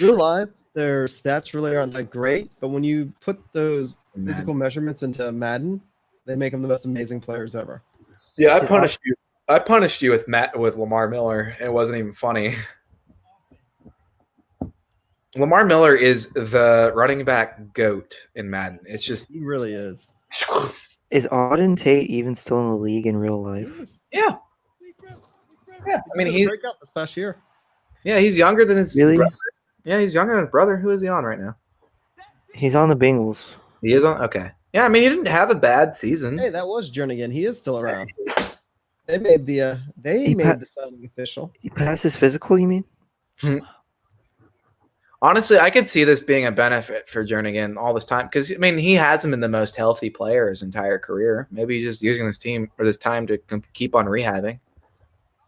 real life, their stats really aren't that great, but when you put those physical measurements into Madden, they make them the most amazing players ever. yeah, I punished you. I punished you with Lamar Miller. It wasn't even funny. Lamar Miller is the running back GOAT in Madden. It's just He really is. Is Auden Tate even still in the league in real life? yeah. I mean, He he's break out this past year. he's younger than his Really? brother. Yeah, he's younger than his brother. Who is he on right now? He's on the Bengals. He is on. Okay. Yeah, I mean, he didn't have a bad season. Hey, that was Jernigan. He is still around. They made the the signing official. He passed his physical, you mean? Honestly, I could see this being a benefit for Jernigan all this time because I mean he hasn't been the most healthy player his entire career. Maybe he's just using this team or this time to keep on rehabbing.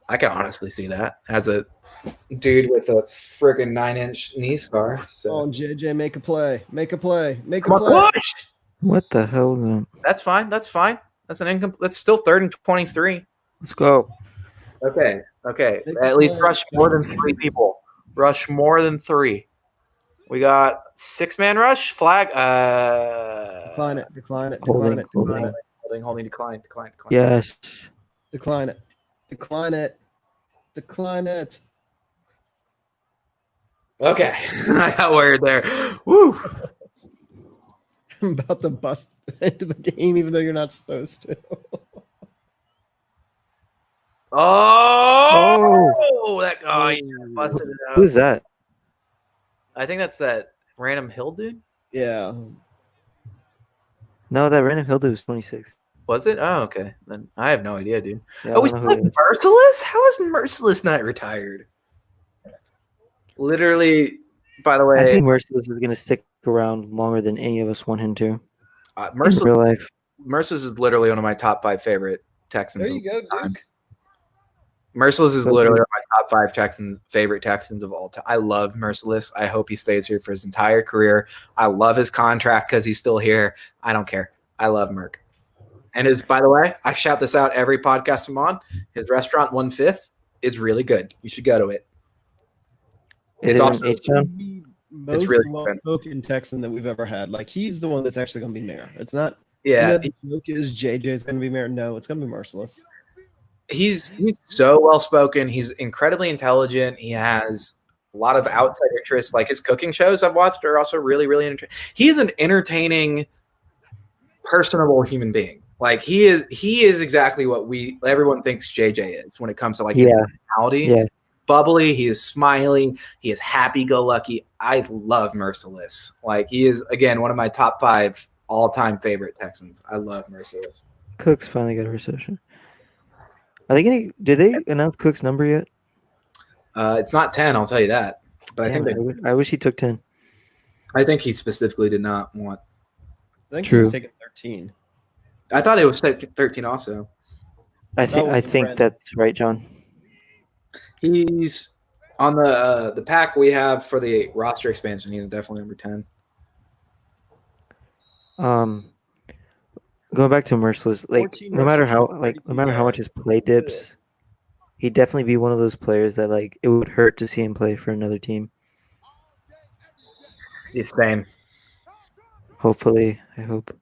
I can honestly see that as a dude with a friggin' 9-inch knee scar. So Oh, JJ, make a play. Make a play. Make a come play. on, push! What the hell is that? That's fine. That's fine. That's an income. That's still 3rd and 23. Let's go. Okay. Make At a least play. rush more than 3 people. Rush more than 3. We got 6-man rush flag. Decline it. Decline it. Decline it. Decline it. Holding. Decline. Yes. Decline it. Decline it. Decline it. Okay, I got worried there. Woo. I'm about to bust into the game, even though you're not supposed to. Oh, you busted it out. Who's that? I think that's that random hill dude. Yeah. No, that random Hilda was 26. Was it? Oh, okay. Then I have no idea, dude. Yeah, I Oh, we don't still know have who it is. Merciless? How is Merciless not retired? Literally, by the I way, think Merciless is going to stick around longer than any of us want him to. In Merciless real life. is literally one of my top 5 favorite Texans. There you go, Duke. Merciless is literally one of my top 5 favorite Texans of all time. I love Merciless. I hope he stays here for his entire career. I love his contract because he's still here. I don't care. I love Merc. And by the way, I shout this out every podcast I'm on. His restaurant 1/5 is really good. You should go to it. Is It's it also- in H-Town? The most really well-spoken Texan that we've ever had. Like, he's the one that's actually going to be mayor. It's not. Yeah, The joke is JJ's going to be mayor. No, it's going to be Merciless. he's so well spoken. He's incredibly intelligent. He has a lot of outside interests. Like his cooking shows I've watched are also really, really entertaining. He's an entertaining, personable human being. Like he is exactly what everyone thinks JJ is when it comes to like his personality. Yeah. Bubbly, he is smiling, he is happy-go-lucky. I love Merciless. Like he is again one of my top 5 all-time favorite Texans. I love Merciless. Cook's finally got a reception. Are they going to? Did they announce Cook's number yet? It's not 10, I'll tell you that. But Damn, I wish he took 10. I think he specifically did not want think True. he's taken 13. I thought it was 13 also. I That was think Brandon. that's right, John. He's on the pack we have for the roster expansion. He's definitely number 10. Going back to Merciless, like 14 no matter how rotations, 32 much yards. his play dips, he'd definitely be one of those players that like it would hurt to see him play for another team. He's same. Hopefully, I hope.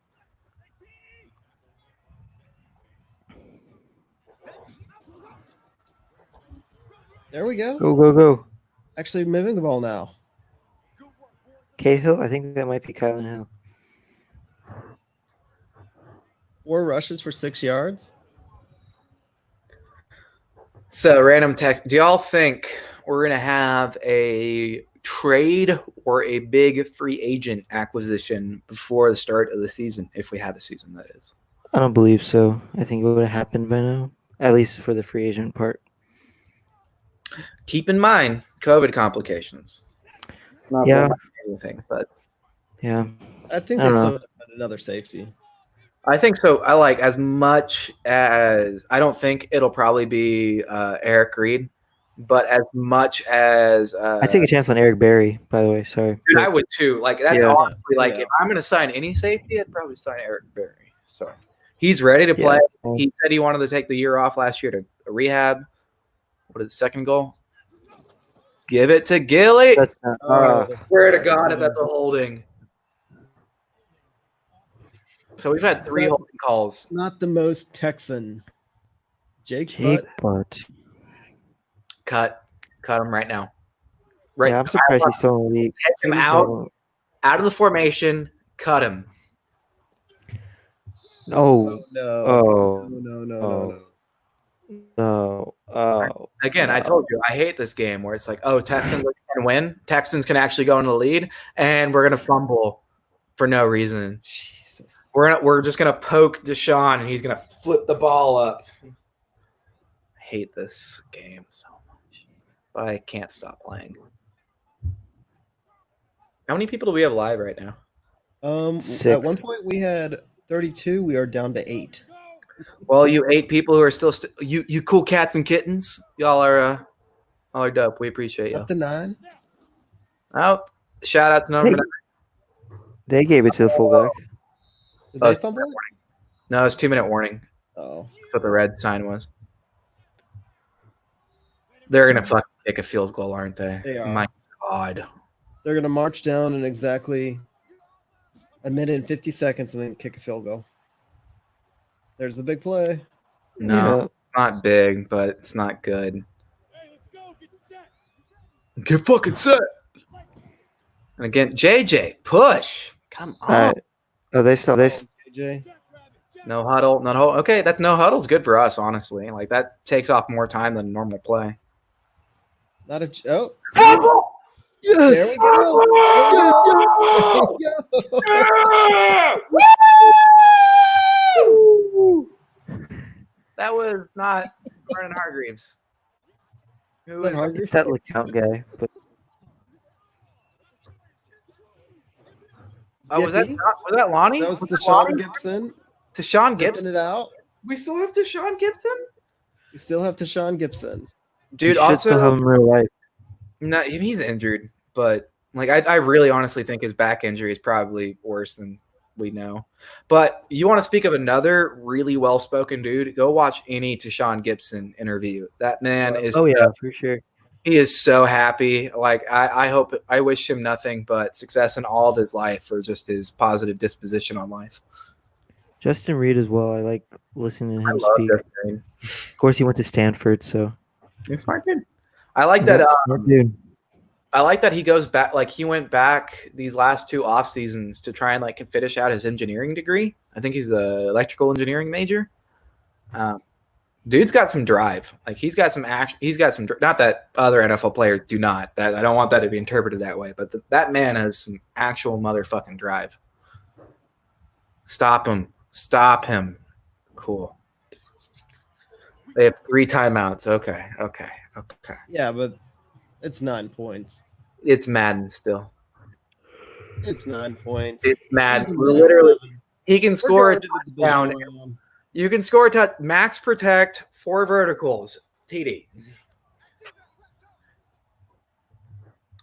There we go. Go. Actually moving the ball now. Cahill, I think that might be Kylan Hill. 4 rushes for 6 yards. So random text. Do y'all think we're gonna have a trade or a big free agent acquisition before the start of the season, if we have a season, that is? I don't believe so. I think it would have happened by now, at least for the free agent part. Keep in mind COVID complications. Not Yeah. anything, but Yeah. I think I they don't still know. have another safety. I think so. I like as much as I don't think it'll probably be Eric Reed, but as much as I take a chance on Eric Berry, by the way. Sorry. dude, I would too. Like that's Yeah. honestly like Yeah. if I'm gonna sign any safety, I'd probably sign Eric Berry. So he's ready to Yeah. play. He said he wanted to take the year off last year to rehab. What is the second goal? Give it to Gilly. That's not, Oh, Swear to God, if that's a holding. So we've had 3 holding calls. not the most Texan. Jake Jake Butt. Butt. Cut him right now. Right, Yeah, I'm surprised he's still in the league. take him out of the formation. Cut him. Oh, No. Oh. No. no. Oh. Again, I told you I hate this game where it's like, oh, Texans can win. Texans can actually go into the lead, and we're gonna fumble for no reason. Jesus. We're just gonna poke Deshaun, and he's gonna flip the ball up. I hate this game so much, but I can't stop playing. How many people do we have live right now? At 6. one point we had 32. We are down to 8. Well, you 8 people who are still you cool cats and kittens. Y'all are dope. We appreciate you. Up to 9. Oh, shout out to number 9. They gave it to the fullback. Did Oh, they it's fumble it? No, it's 2-minute warning. Oh. That's what the red sign was. They're gonna fucking kick a field goal, aren't they? They are. My God. They're going to march down in exactly a minute and 50 seconds and then kick a field goal. There's the big play. No, Yeah. it's not big, but it's not good. Get fucking set. And again, JJ, push. Come on. All right. Oh, they still. JJ. No huddle. No huddle. Okay, that's no huddle's good for us, honestly. Like that takes off more time than normal play. Not a. Oh. Yes. There we go. That was not Vernon Hargreaves. Who Is that is Hargreaves? It's that LeCount guy. But was that Gippy? Lonnie? That was that Deshaun Lonnie? Gibson. Deshaun Ripping Gibson. it out. We still have Deshaun Gibson? We still have Deshaun Gibson. Dude, you should still have also him in real life. no, he's injured, but like I really honestly think his back injury is probably worse than we know. But you want to speak of another really well-spoken dude? Go watch any Deshaun Gibson interview. That man is Oh yeah, for sure. he is so happy. Like I wish him nothing but success in all of his life for just his positive disposition on life. Justin Reed as well. I like listening to I him love speak. Justin Reed. Of course, he went to Stanford, so He's a smart dude. I like that. Smart dude. I like that he goes back. Like he went back these last 2 off seasons to try and like finish out his engineering degree. I think he's a electrical engineering major. Dude's got some drive. Like he's got some action. He's got some. Not that other NFL players do not. That I don't want that to be interpreted that way. But that man has some actual motherfucking drive. Stop him. Stop him. Cool. They have 3 timeouts. Okay. Yeah, but it's 9 points. It's Madden still. It's 9 points. It's Madden. There's a We're minute literally left. He can We're score a going to the touchdown. divisional round. You can score a max protect 4 verticals. TD.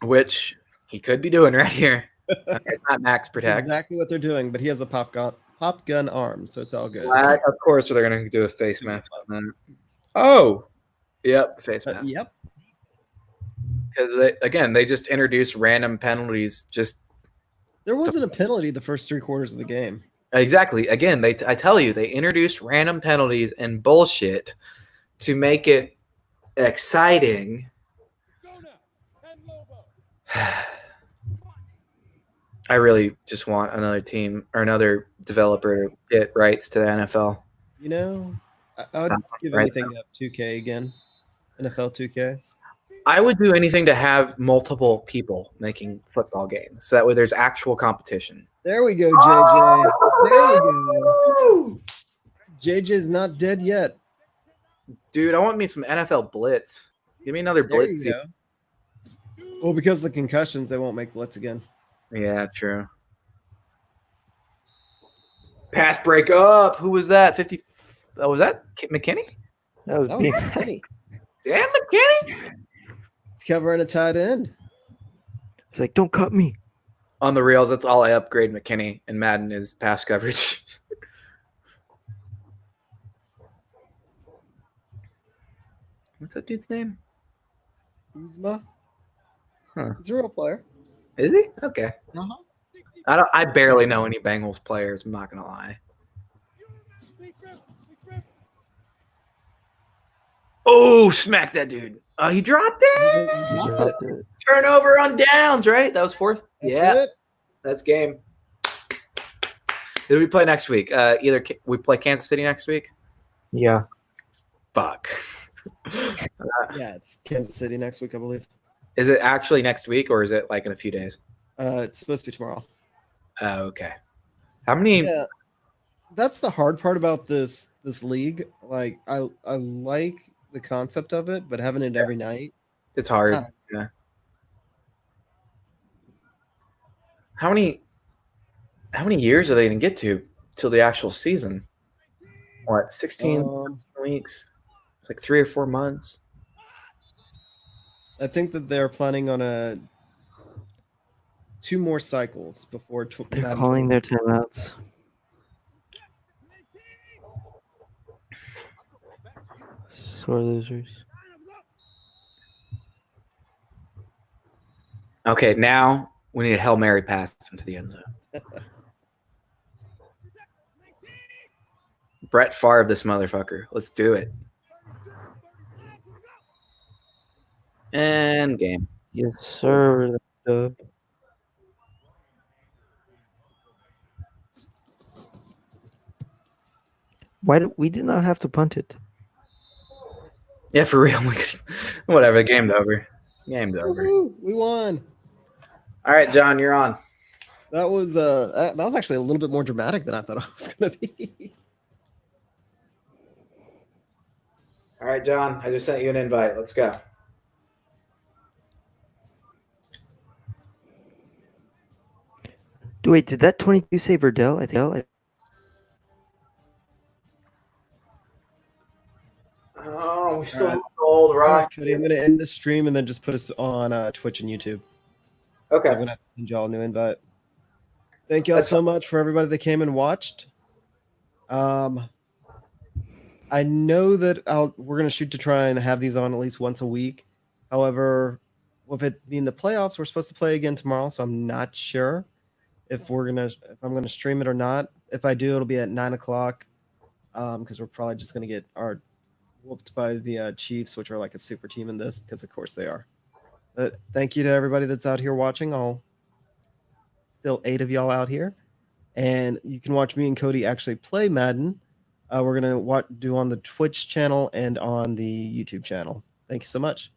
Which he could be doing right here. Okay, it's not max protect. Exactly what they're doing, but he has a pop gun arm, so it's all good. Of course, they're going to do a face mask on that. Oh, yep, face mask. Yep. Because they just introduced random penalties. There wasn't a penalty the first 3 quarters of the game. Exactly. Again, I tell you, they introduced random penalties and bullshit to make it exciting. I really just want another team or another developer to get rights to the NFL. You know, I would give anything to have 2K again. NFL 2K. I would do anything to have multiple people making football games, so that way there's actual competition. There we go, JJ. There we go. JJ's not dead yet. Dude, I want me some NFL Blitz. Give me another There Blitz. you go. Well, because of the concussions, they won't make Blitz again. Yeah, true. Pass break up. Who was that? 50. Oh, was that McKinney? That was me. McKinney. Damn, McKinney. He's covering a tight end. It's like, don't cut me. On the reels, that's all I upgrade McKinney and Madden is pass coverage. What's that dude's name? Uzma. Huh. He's a real player. Is he? Okay. Uh-huh. I barely know any Bengals players, I'm not gonna lie. Oh, smack that dude. Oh, he dropped it. Turnover on downs, right? That was 4th. That's it. That's game. Who do we play next week? Either we play Kansas City next week. Yeah. Fuck. Yeah, it's Kansas City next week, I believe. Is it actually next week or is it like in a few days? It's supposed to be tomorrow. Oh, okay. How many? Yeah, that's the hard part about this league. Like, I like the concept of it, but having it every night. It's hard. Yeah. How many years are they going to get to till the actual season? What, 16 weeks? It's like 3 or 4 months. I think that they're planning on 2 more cycles before. They're calling their timeouts. Sore losers. Okay, now we need a Hail Mary pass into the end zone. Brett Favre, this motherfucker. Let's do it. And game. Yes, sir. Dub. We did not have to punt it? Yeah, for real. Whatever. Game's over. Game's over. Woo-hoo, we won. All right, John, you're on. That was actually a little bit more dramatic than I thought it was going to be. All right, John, I just sent you an invite. Let's go. Wait, did that 22 say Verdell? I think. Oh, we still have the old All right, roster. Cody, I'm going to end the stream and then just put us on Twitch and YouTube. Okay. So I'm going to have to send y'all a new invite. Thank y'all so much for everybody that came and watched. I know that we're going to shoot to try and have these on at least once a week. However, with it being the playoffs, we're supposed to play again tomorrow, so I'm not sure if I'm going to stream it or not. If I do, it'll be at 9:00 because we're probably just going to get our whooped by the Chiefs, which are like a super team in this, because of course they are. But thank you to everybody that's out here watching. Still 8 of y'all out here, and you can watch me and Cody actually play Madden. We're gonna do on the Twitch channel and on the YouTube channel. Thank you so much.